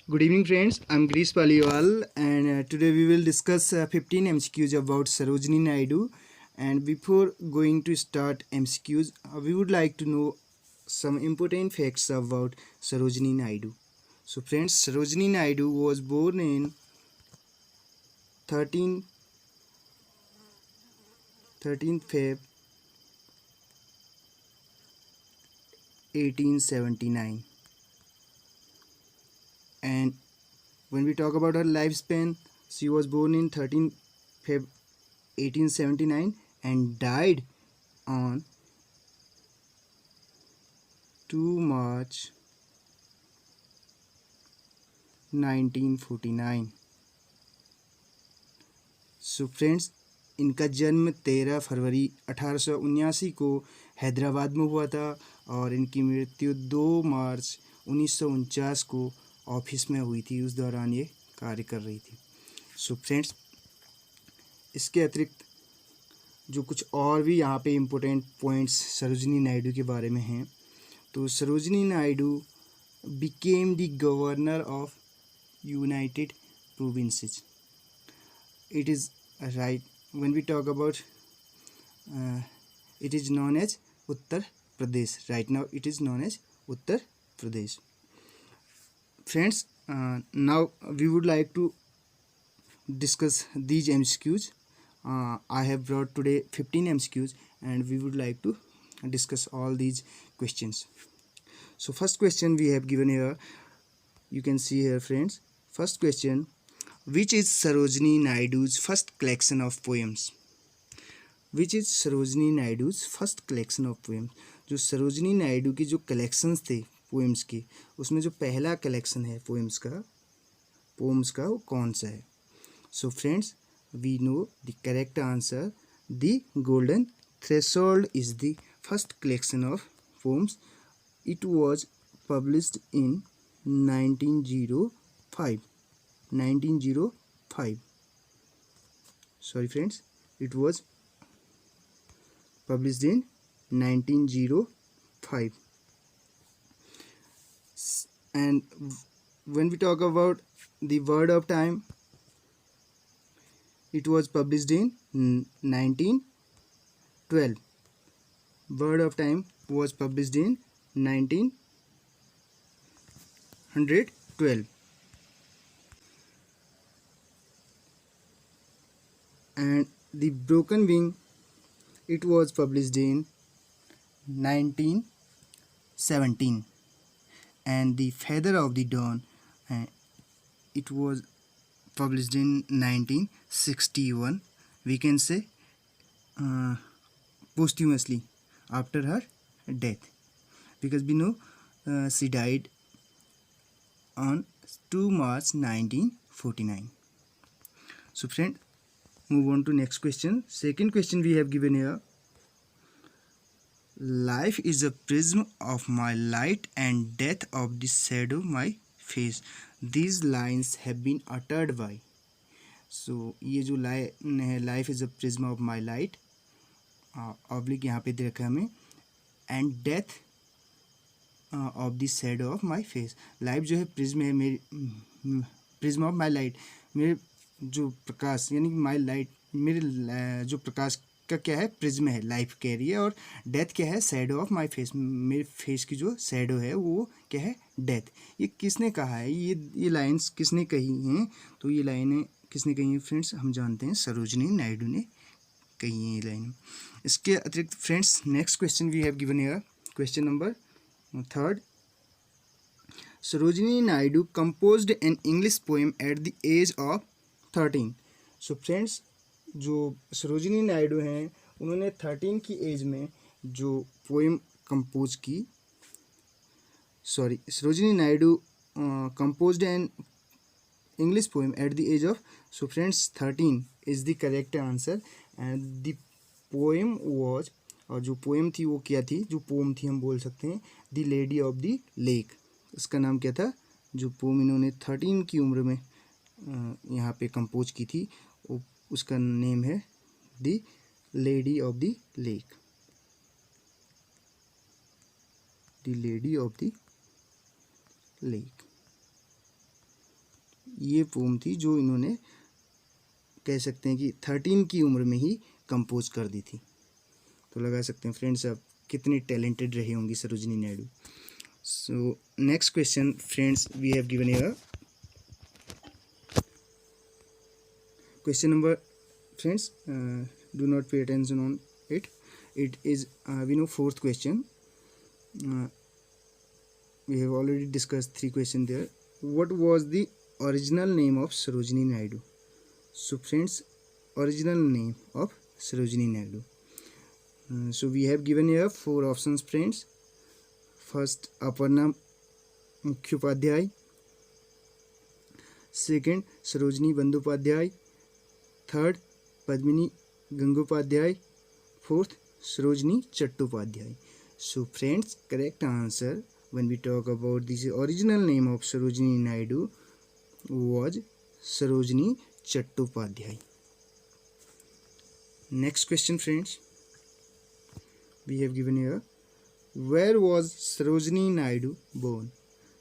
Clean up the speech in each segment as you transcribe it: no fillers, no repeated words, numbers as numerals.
Good evening, friends. I'm Grish Paliwal, and today we will discuss 15 MCQs about Sarojini Naidu. And before going to start MCQs, we would like to know some important facts about Sarojini Naidu. So, friends, Sarojini Naidu was born in 13 Feb 1879, and when we talk about her lifespan, she was born in 13 Feb 1879 and died on 2 March 1949. So friends, इनका जन्म 13 फरवरी 1879 को हैदराबाद में हुआ था और इनकी मृत्यु 2 मार्च 1949 को ऑफिस में हुई थी। उस दौरान ये कार्य कर रही थी। सो फ्रेंड्स, इसके अतिरिक्त जो कुछ और भी यहाँ पे इम्पोर्टेंट पॉइंट्स सरोजिनी नायडू के बारे में हैं, तो Sarojini Naidu became the governor of United provinces. It is right when we talk about it is known as Uttar Pradesh. Right now it is known as Uttar Pradesh. Friends, now we would like to discuss these MCQs. I have brought today 15 MCQs and we would like to discuss all these questions. So first question we have given here, you can see here, friends. First question: which is Sarojini Naidu's first collection of poems? Which is Sarojini Naidu's first collection of poems? जो सरोजिनी नायडू की जो collections थे poems के, उसमें जो पहला collection है poems का वो कौन सा है? So friends, we know the correct answer, the golden threshold is the first collection of poems. It was published in 1905. Sorry friends, it was published in 1905. And when we talk about the Word of Time, it was published in 1912. Word of Time was published in 1912. And the Broken Wing, it was published in 1917. And the Feather of the Dawn, it was published in 1961. We can say posthumously after her death, because we know she died on 2 March 1949. So friend, move on to next question. Second question we have given here: life is a prism of my light and death of the shadow my face. These lines have been uttered by. So ये जो line है, life is a prism of my light, oblique यहाँ पे दे रखा है हमें, and death of the shadow of my face. Life जो है प्रिज्म है, मेरी प्रिज्म ऑफ माई लाइट, मेरे जो प्रकाश यानी कि माई लाइट, मेरे जो प्रकाश का क्या है, प्रिज्म है, लाइफ कह रही है. और डेथ क्या है, शैडो ऑफ माई फेस, मेरे फेस की जो शैडो है वो क्या है, डेथ. ये किसने कहा है, ये लाइन्स किसने कही हैं? तो ये लाइनें किसने कही हैं फ्रेंड्स? हम जानते हैं सरोजिनी नायडू ने कही हैं ये लाइन. इसके अतिरिक्त friends, next question we have given here, question number 3. Sarojini Naidu composed an English poem at the age of 13. So friends, जो सरोजिनी नायडू हैं उन्होंने 13 की एज में जो पोएम कंपोज की, Sarojini Naidu composed an English poem at the age of, so friends 13 is the correct answer. and the poem was, और जो poem थी वो क्या थी, जो पोम थी हम बोल सकते हैं, the lady of the lake. इसका नाम क्या था? जो पोम इन्होंने 13 की उम्र में यहाँ पे कंपोज की थी, उसका नेम है the lady of the lake. The lady of the lake. ये पोम थी जो इन्होंने कह सकते हैं कि 13 की उम्र में ही कंपोज कर दी थी। तो लगा सकते हैं फ्रेंड्स आप कितने टैलेंटेड रही होंगी Sarojini Naidu. So next question friends, we have given here question number friends, do not pay attention on it. It is we know fourth question. We have already discussed 3 questions there. What was the original name of Sarojini Naidu? So friends, original name of Sarojini Naidu. So we have given here 4 options friends. First, Aparna Mukhopadhyay. Second, Sarojini Bandyopadhyay. Third, Padmini Gangopadhyay. Fourth, Sarojini Chattopadhyay. So friends, correct answer when we talk about this original name of Sarojini Naidu was Sarojini Chattopadhyay. Next question friends, we have given here, where was Sarojini Naidu born?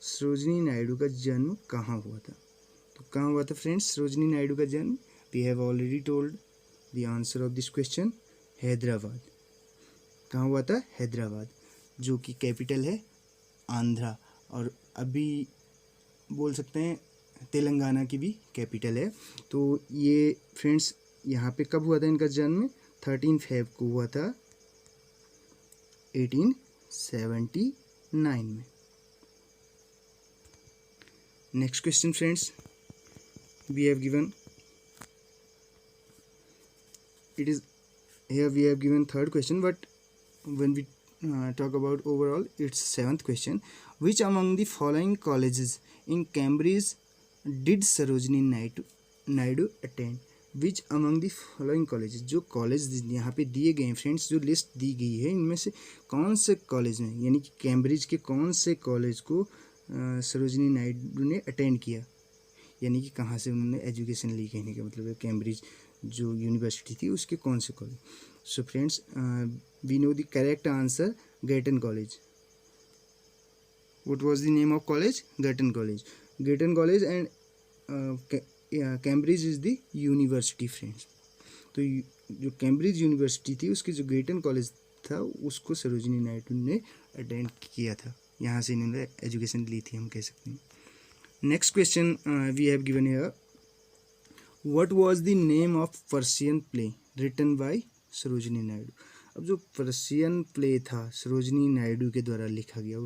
Sarojini Naidu का जन्म कहाँ हुआ था? तो कहाँ हुआ था friends Sarojini Naidu का जन्म? We have already told the answer of this question, Hyderabad. कहाँ हुआ था? हैदराबाद, जो कि कैपिटल है आंध्रा, और अभी बोल सकते हैं तेलंगाना की भी कैपिटल है। तो ये फ्रेंड्स यहाँ पे कब हुआ था इनका जन्म? 13 फेब को हुआ था 1879 में। Next question friends, we have given, it is here we have given third question, but when we talk about overall it's 7th question. Which among the following colleges in Cambridge did Sarojini Naidu attend? Which among the following colleges, जो college यहाँ पे दिए गए हैं friends, जो list दी गई है, इनमें से कौन से कॉलेज में, यानी कि कैम्ब्रिज के कौन से कॉलेज को सरोजिनी नायडू ने अटेंड किया, यानी कि कहाँ से उन्होंने एजुकेशन ली, कहने का मतलब है कैम्ब्रिज जो यूनिवर्सिटी थी उसके कौन से college. So friends we know the correct answer, Girton college. What was the name of college? Girton college. Girton college and Cambridge is the university friends. तो जो कैम्ब्रिज यूनिवर्सिटी थी उसकी जो गेटन कॉलेज था उसको सरोजिनी नायडू ने अटेंड किया था, यहाँ से इन्होंने एजुकेशन ली थी, हम कह सकते हैं। Next question we have given here, what was the name of Persian play written by Sarojini Naidu? अब जो पर्शियन प्ले था सरोजिनी नायडू के द्वारा लिखा गया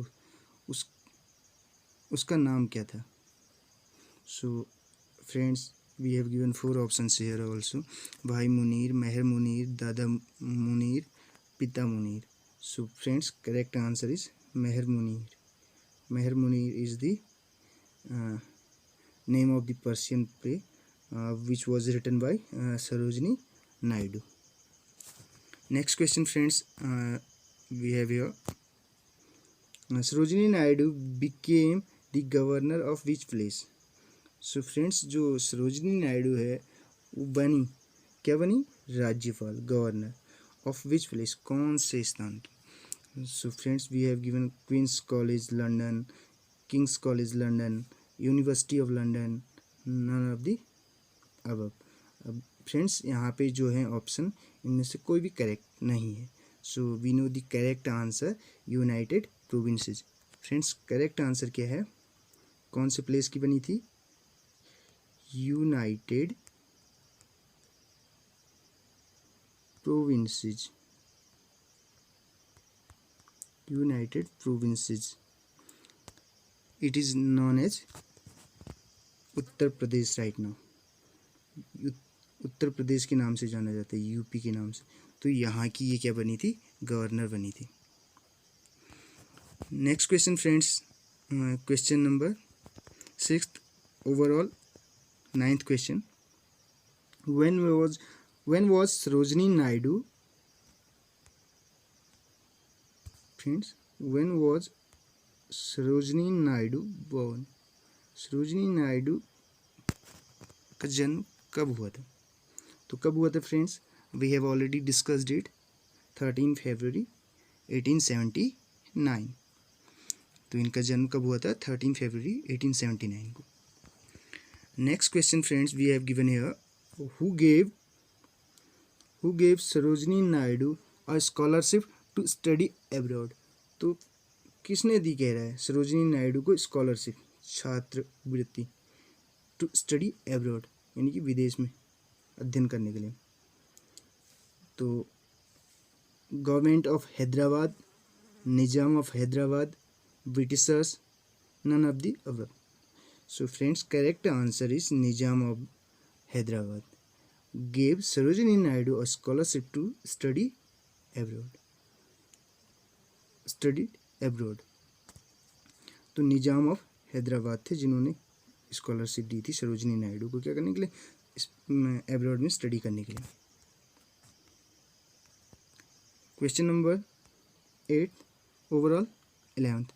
उसका नाम क्या था? So friends we have given 4 options here also, Bhai Munir, Mehar Munir, Dada Munir, Pita Munir. So friends correct answer is Mehar Munir. Mehar Munir is the name of the Persian play which was written by Sarojini Naidu. Next question friends, we have here, Sarojini Naidu became the governor of which place? So friends जो सरोजिनी नायडू है वो बनी, क्या बनी? राज्यपाल, governor of which place, कौन से स्थान की? So friends we have given Queens College London, King's College London, University of London, none of the above. अब फ्रेंड्स यहाँ पे जो है ऑप्शन इनमें से कोई भी करेक्ट नहीं है। So we know the correct answer, United Provinces. Friends correct answer क्या है? कौन से प्लेस की बनी थी? United Provinces. United Provinces, it is known as Uttar Pradesh right now. Uttar Pradesh के नाम से जाना जाता है, यूपी के नाम से। तो यहाँ की ये क्या बनी थी? गवर्नर बनी थी। Next question friends, question number 6th overall 9th question, when was Sarojini Naidu, friends, when was Sarojini Naidu born? Sarojini Naidu का जन्म कब हुआ था? तो कब हुआ था friends? We have already discussed it, 13 फरवरी 1879। तो इनका जन्म कब हुआ था? 13 फरवरी 1879 को। Next question, friends, we have given here, who gave Sarojini Naidu a scholarship to study abroad? तो किसने दी कह रहा है सरोजिनी नायडू को स्कॉलरशिप, छात्रवृत्ति, टू स्टडी एब्रॉड यानी कि विदेश में अध्ययन करने के लिए? तो government of Hyderabad, Nizam of Hyderabad, Britishers, none of the above. So friends, correct answer is Nizam of Hyderabad gave Sarojini Naidu a scholarship to study abroad. तो निजाम ऑफ हैदराबाद थे जिन्होंने स्कॉलरशिप दी थी सरोजिनी नायडू को क्या करने के लिए, एब्रॉड में स्टडी करने के लिए. Question number 8 overall 11th.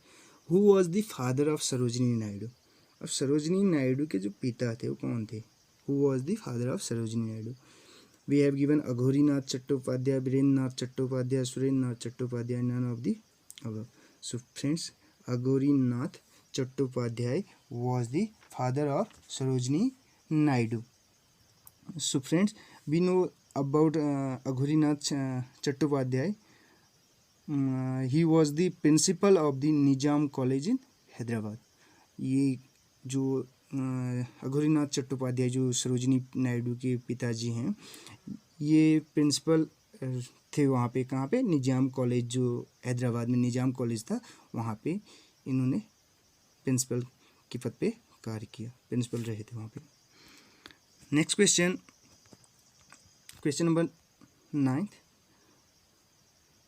Who was the father of Sarojini Naidu? अब सरोजिनी नायडू के जो पिता थे वो कौन थे? Who was the father of Sarojini Naidu? We have given Aghorenath Chattopadhyay, Virendranath Chattopadhyay, Surendranath Chattopadhyay, none of the above. So friends, Aghorenath Chattopadhyay was the father of Sarojini Naidu. So friends, we know about Aghorenath Chattopadhyay. He was the principal of the Nizam college in Hyderabad. ये जो अघोरीनाथ चट्टोपाध्याय जो सरोजिनी नायडू के पिताजी हैं, ये principal थे वहाँ पे. कहाँ पे? निजाम कॉलेज, जो हैदराबाद में निजाम कॉलेज था, वहाँ पे इन्होंने प्रिंसिपल के पद पे कार्य किया, प्रिंसिपल रहे थे वहाँ पे. Next question, question number 9th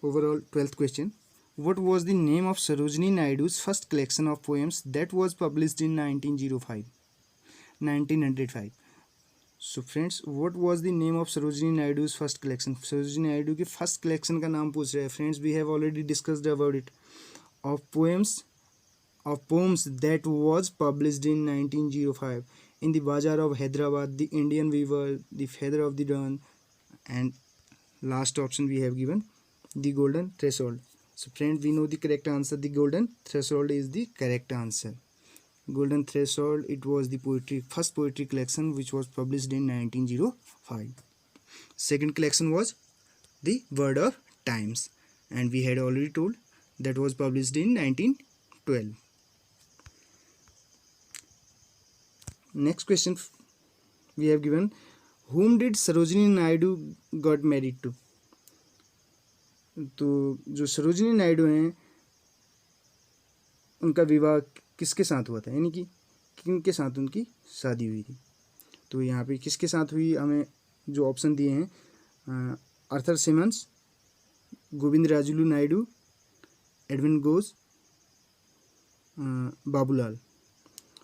overall 12th question. What was the name of Sarojini Naidu's first collection of poems that was published in 1905? So friends, what was the name of Sarojini Naidu's first collection? Sarojini Naidu की first collection का नाम पूछ रहे हैं. Friends, we have already discussed about it. Of poems that was published in 1905 in the Bazaar of Hyderabad, the Indian Weaver, the Feather of the Dawn, and last option we have given the Golden Threshold. So friend, we know the correct answer. The Golden Threshold is the correct answer. Golden Threshold, it was the first poetry collection which was published in 1905. Second collection was the Word of Times, and we had already told that was published in 1912. Next question we have given, whom did Sarojini Naidu got married to? तो जो सरोजिनी नायडू हैं उनका विवाह किसके साथ हुआ था, यानी कि किनके साथ उनकी शादी हुई थी? तो यहाँ पे किसके साथ हुई, हमें जो ऑप्शन दिए हैं, Arthur Symons, Govindarajulu Naidu, Edwin Ghosh, Babulal.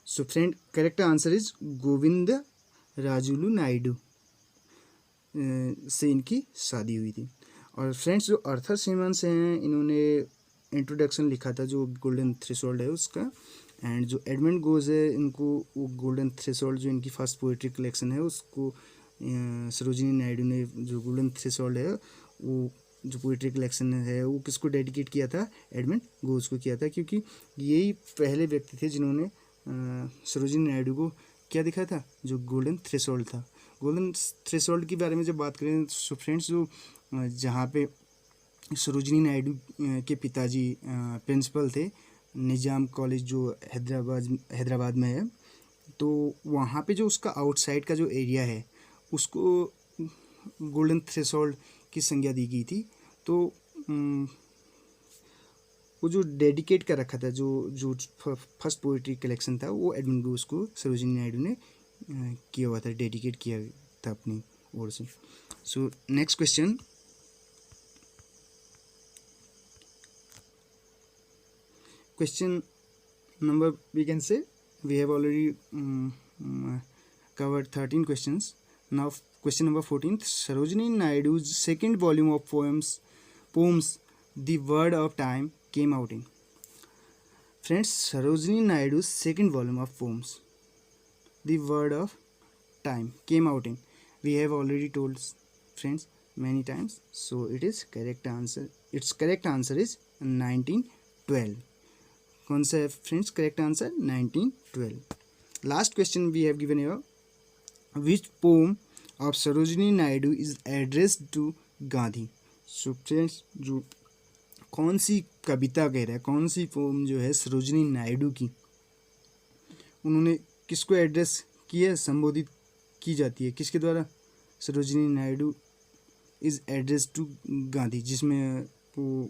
So friend, correct answer is Govindarajulu Naidu से इनकी शादी हुई थी. और फ्रेंड्स, जो आर्थर सिमंस हैं, इन्होंने इंट्रोडक्शन लिखा था जो गोल्डन थ्रेशोल्ड है उसका. एंड जो एडमंड गोज है, इनको वो गोल्डन थ्रेशोल्ड जो इनकी फर्स्ट पोइट्री कलेक्शन है उसको सरोजिनी नायडू ने, जो गोल्डन थ्रेशोल्ड है वो जो पोइट्री कलेक्शन है वो किसको डेडिकेट किया था? एडमंड गोज को किया था, क्योंकि यही पहले व्यक्ति थे जिन्होंने सरोजिनी नायडू को क्या दिखाया था? जो गोल्डन थ्रेशोल्ड था. गोल्डन थ्रेशोल्ड के बारे में जब बात करें तो फ्रेंड्स, जो जहाँ पे सरोजिनी नायडू के पिताजी प्रिंसिपल थे निजाम कॉलेज जो हैदराबाद में है, तो वहाँ पे जो उसका आउटसाइड का जो एरिया है उसको गोल्डन थ्रेशोल्ड की संज्ञा दी गई थी. तो वो जो डेडिकेट कर रखा था, जो फर्स्ट पोइट्री कलेक्शन था, वो एडमंड घोष को सरोजिनी नायडू ने किया हुआ था, डेडिकेट किया था अपनी ओर से. सो next question, question number, we can say we have already covered 13 questions. Now question number 14th, Sarojini Naidu's second volume of poems The Word of Time came out in. Friends, Sarojini Naidu's second volume of poems The Word of Time came out in, we have already told friends many times. So it is correct answer, its correct answer is 1912. कौन सा है friends correct answer? 1912. Last question we have given here, which poem of Sarojini Naidu is addressed to Gandhi. So friends, जो कौन सी कविता कह रहा है, कौन सी पोम जो है सरोजिनी नायडू की, उन्होंने किसको एड्रेस किया, संबोधित की जाती है, किसके द्वारा? Sarojini Naidu is address to Gandhi, जिसमें वो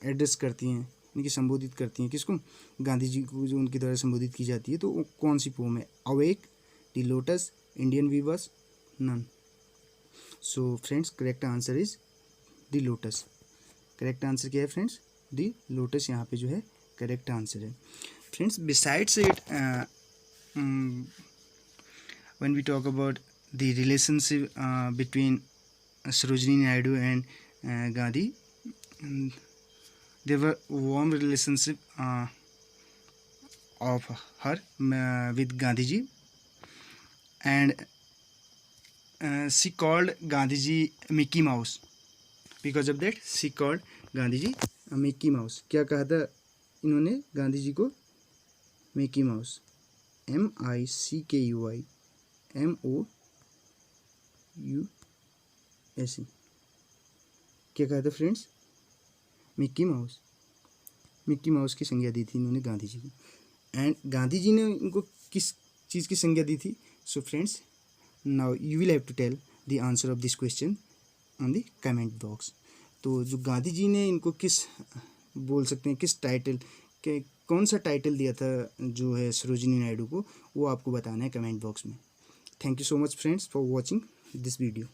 एड्रेस करती हैं, उनकी संबोधित करती हैं किसको? गांधी जी को, जो उनके द्वारा संबोधित की जाती है। तो वो कौन सी पोम है? Awake, the lotus, Indian weavers, none. So friends, correct answer is the lotus. Correct answer क्या है फ्रेंड्स? द लोटस यहाँ पे जो है करेक्ट आंसर है। Friends, besides it, when we talk about the relationship between Sarojini Naidu and Gandhi, there were warm relationship of her with Gandhi ji, and she called Gandhi ji Mickey Mouse. Because of that she called Gandhi ji Mickey Mouse. क्या कहा था इन्होंने गांधी जी को? Mickey mouse, MICKUI MOUSE। क्या कहा था friends? Mickey mouse. Mickey mouse की संज्ञा दी थी इन्होंने गांधी जी को। एंड गांधी जी ने उनको किस चीज़ की संज्ञा दी थी? So friends, now you will have to tell the answer of this question on the comment box. तो जो गांधी जी ने इनको किस, बोल सकते हैं किस टाइटल के, कौन सा टाइटल दिया था जो है सरोजिनी नायडू को, वो आपको बताना है कमेंट बॉक्स में। Thank you so much friends for watching this video.